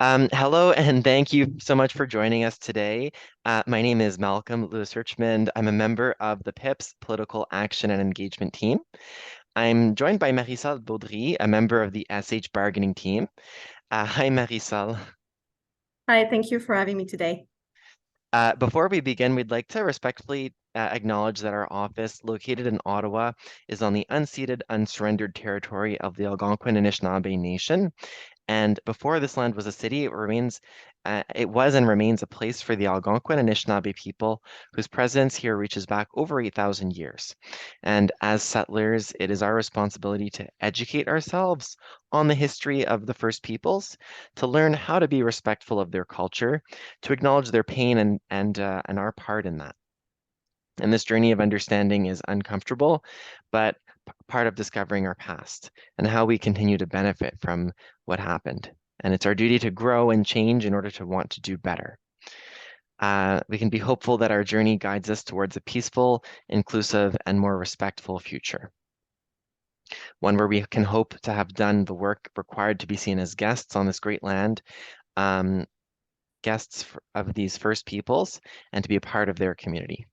Hello, and thank you so much for joining us today. My name is Malcolm Lewis Richmond. I'm a member of the PIPS Political Action and Engagement Team. I'm joined by Marisol Baudry, a member of the SH Bargaining Team. Hi, Marisol. Hi, thank you for having me today. Before we begin, we'd like to respectfully acknowledge that our office, located in Ottawa, is on the unceded, unsurrendered territory of the Algonquin Anishinaabe Nation. And before this land was a city, it was and remains a place for the Algonquin Anishinaabe people, whose presence here reaches back over 8,000 years. And as settlers, it is our responsibility to educate ourselves on the history of the First Peoples, to learn how to be respectful of their culture, to acknowledge their pain and our part in that. And this journey of understanding is uncomfortable, but part of discovering our past and how we continue to benefit from what happened. And it's our duty to grow and change in order to want to do better. We can be hopeful that our journey guides us towards a peaceful, inclusive, and more respectful future. One where we can hope to have done the work required to be seen as guests on this great land, um, of these First Peoples, and to be a part of their community.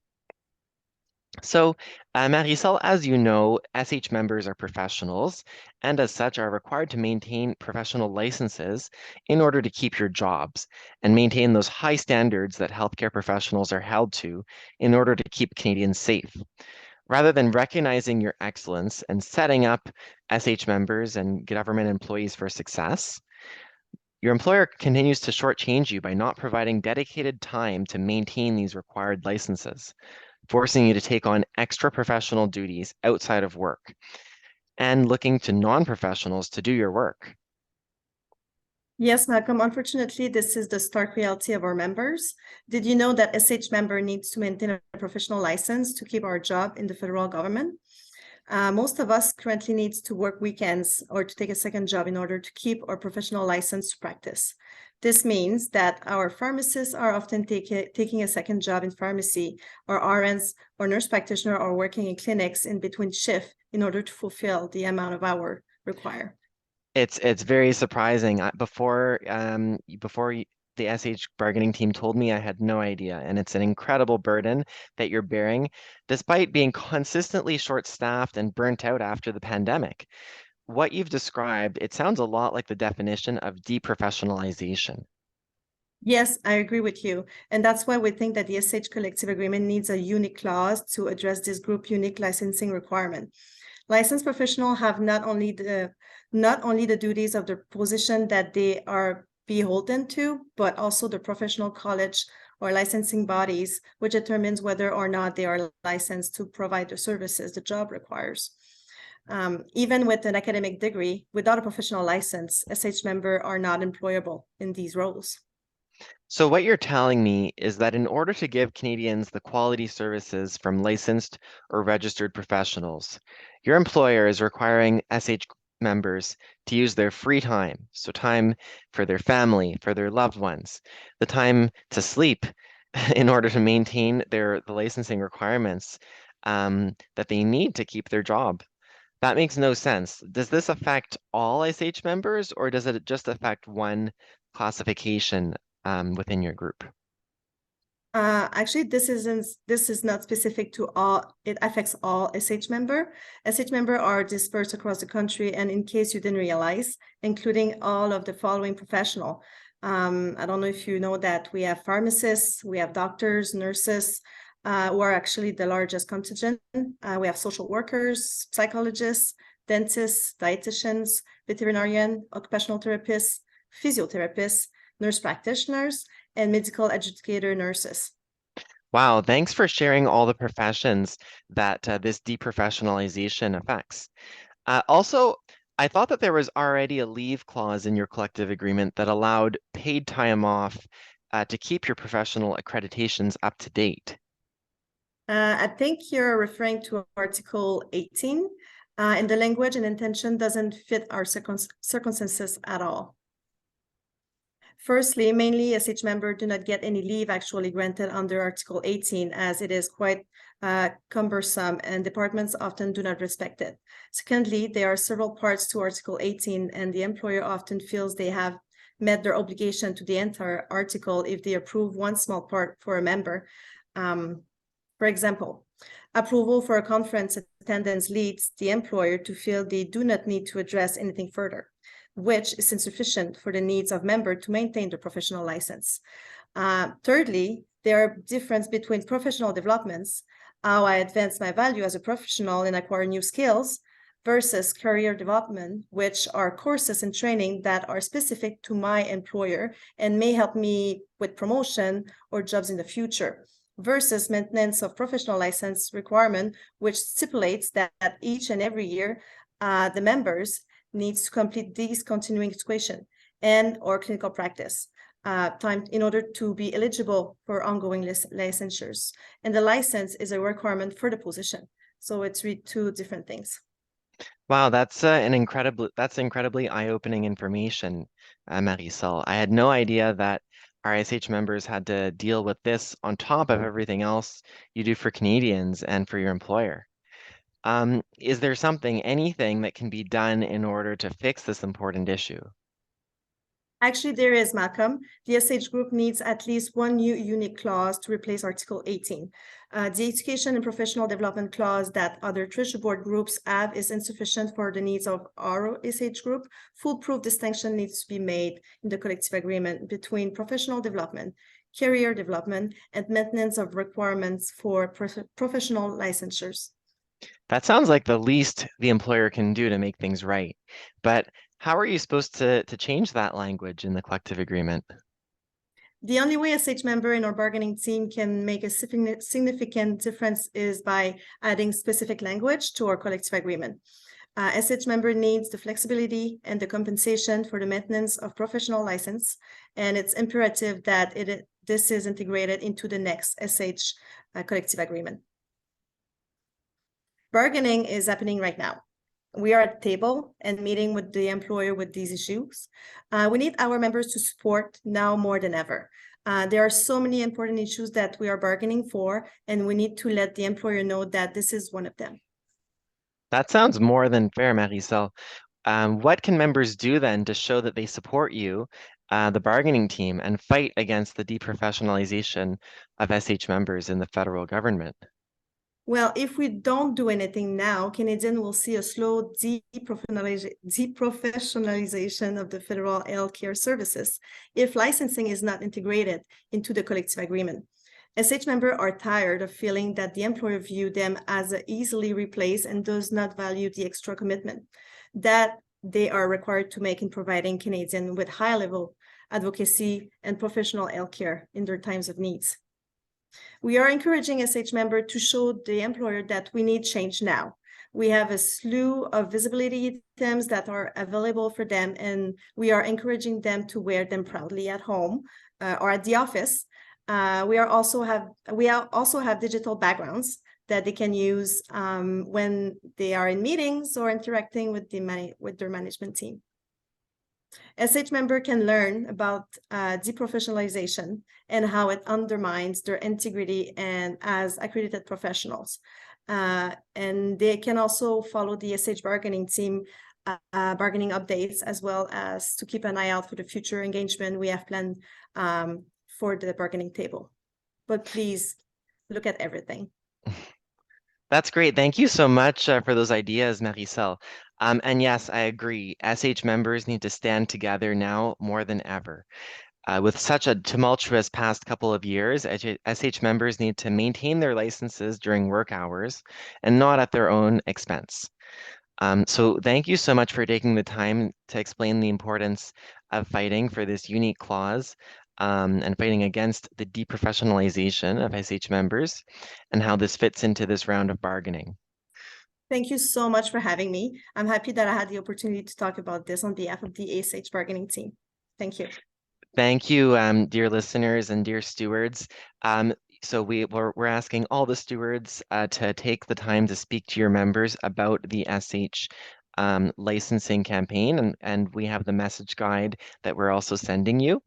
So, Marisol, as you know, SH members are professionals and as such are required to maintain professional licenses in order to keep your jobs and maintain those high standards that healthcare professionals are held to in order to keep Canadians safe. Rather than recognizing your excellence and setting up SH members and government employees for success, your employer continues to shortchange you by not providing dedicated time to maintain these required licenses, forcing you to take on extra professional duties outside of work and looking to non-professionals to do your work. Yes, Malcolm, unfortunately, this is the stark reality of our members. Did you know that SH member needs to maintain a professional license to keep our job in the federal government? Most of us currently needs to work weekends or to take a second job in order to keep our professional license to practice. This means that our pharmacists are often taking a second job in pharmacy, or RNs or nurse practitioner are working in clinics in between shift in order to fulfill the amount of hour required. It's very surprising. Before the SH bargaining team told me, I had no idea, and it's an incredible burden that you're bearing, despite being consistently short-staffed and burnt out after the pandemic. What you've described, it sounds a lot like the definition of deprofessionalization. Yes, I agree with you. And that's why we think that the SH collective agreement needs a unique clause to address this group unique licensing requirement. Licensed professionals have not only the duties of the position that they are beholden to, but also the professional college or licensing bodies, which determines whether or not they are licensed to provide the services the job requires. Even with an academic degree, without a professional license, SH members are not employable in these roles. So what you're telling me is that in order to give Canadians the quality services from licensed or registered professionals, your employer is requiring SH members to use their free time, so time for their family, for their loved ones, the time to sleep in order to maintain the licensing requirements that they need to keep their job. That makes no sense. Does this affect all SH members, or does it just affect one classification within your group? Actually, this is not specific to all. It affects all SH member. SH member are dispersed across the country, and in case you didn't realize, including all of the following professional. I don't know if you know that we have pharmacists, we have doctors, nurses, who are actually the largest contingent. We have social workers, psychologists, dentists, dietitians, veterinarian, occupational therapists, physiotherapists, nurse practitioners, and medical educator nurses. Wow, thanks for sharing all the professions that this deprofessionalization affects. Also, I thought that there was already a leave clause in your collective agreement that allowed paid time off to keep your professional accreditations up to date. I think you're referring to Article 18, and the language and intention doesn't fit our circumstances at all. Firstly, mainly SH members do not get any leave actually granted under Article 18, as it is quite cumbersome and departments often do not respect it. Secondly, there are several parts to Article 18 and the employer often feels they have met their obligation to the entire article if they approve one small part for a member. For example, approval for a conference attendance leads the employer to feel they do not need to address anything further, which is insufficient for the needs of member to maintain the professional license. Thirdly, there are differences between professional developments, how I advance my value as a professional and acquire new skills, versus career development, which are courses and training that are specific to my employer and may help me with promotion or jobs in the future, versus maintenance of professional license requirement, which stipulates that each and every year, the members needs to complete these continuing education and or clinical practice time in order to be eligible for ongoing licensures. And the license is a requirement for the position. So it's really two different things. Wow, that's incredibly eye-opening information, Marisol. I had no idea that RSH members had to deal with this on top of everything else you do for Canadians and for your employer. Is there anything that can be done in order to fix this important issue? Actually, there is, Malcolm. The SH group needs at least one new unique clause to replace Article 18. The education and professional development clause that other treasury board groups have is insufficient for the needs of our SH group. Foolproof distinction needs to be made in the collective agreement between professional development, career development, and maintenance of requirements for professional licensures. That sounds like the least the employer can do to make things right. But how are you supposed to change that language in the collective agreement? The only way a SH member in our bargaining team can make a significant difference is by adding specific language to our collective agreement. SH member needs the flexibility and the compensation for the maintenance of professional license, and it's imperative that this is integrated into the next SH collective agreement. Bargaining is happening right now. We are at the table and meeting with the employer with these issues. We need our members to support now more than ever. There are so many important issues that we are bargaining for, and we need to let the employer know that this is one of them. That sounds more than fair, Marisol. What can members do then to show that they support you, the bargaining team, and fight against the deprofessionalization of SH members in the federal government? Well, if we don't do anything now, Canadians will see a slow deprofessionalization of the federal healthcare services if licensing is not integrated into the collective agreement. SH members are tired of feeling that the employer views them as easily replaced and does not value the extra commitment that they are required to make in providing Canadians with high-level advocacy and professional healthcare in their times of needs. We are encouraging SH members to show the employer that we need change now. We have a slew of visibility items that are available for them, and we are encouraging them to wear them proudly at home or at the office. We also have digital backgrounds that they can use when they are in meetings or interacting with their management team. SH member can learn about deprofessionalization and how it undermines their integrity and as accredited professionals. And they can also follow the SH bargaining team bargaining updates, as well as to keep an eye out for the future engagement we have planned for the bargaining table. But please look at everything. That's great. Thank you so much for those ideas, Marisol. And yes, I agree. SH members need to stand together now more than ever. With such a tumultuous past couple of years, SH members need to maintain their licenses during work hours and not at their own expense. So thank you so much for taking the time to explain the importance of fighting for this unique clause and fighting against the deprofessionalization of SH members and how this fits into this round of bargaining. Thank you so much for having me. I'm happy that I had the opportunity to talk about this on behalf of the ASH bargaining team. Thank you. Thank you, dear listeners and dear stewards. So we're asking all the stewards to take the time to speak to your members about the SH licensing campaign, and we have the message guide that we're also sending you.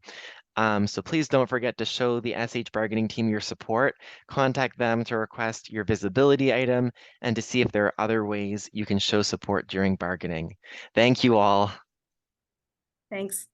So please don't forget to show the SH bargaining team your support. Contact them to request your visibility item and to see if there are other ways you can show support during bargaining. Thank you all. Thanks.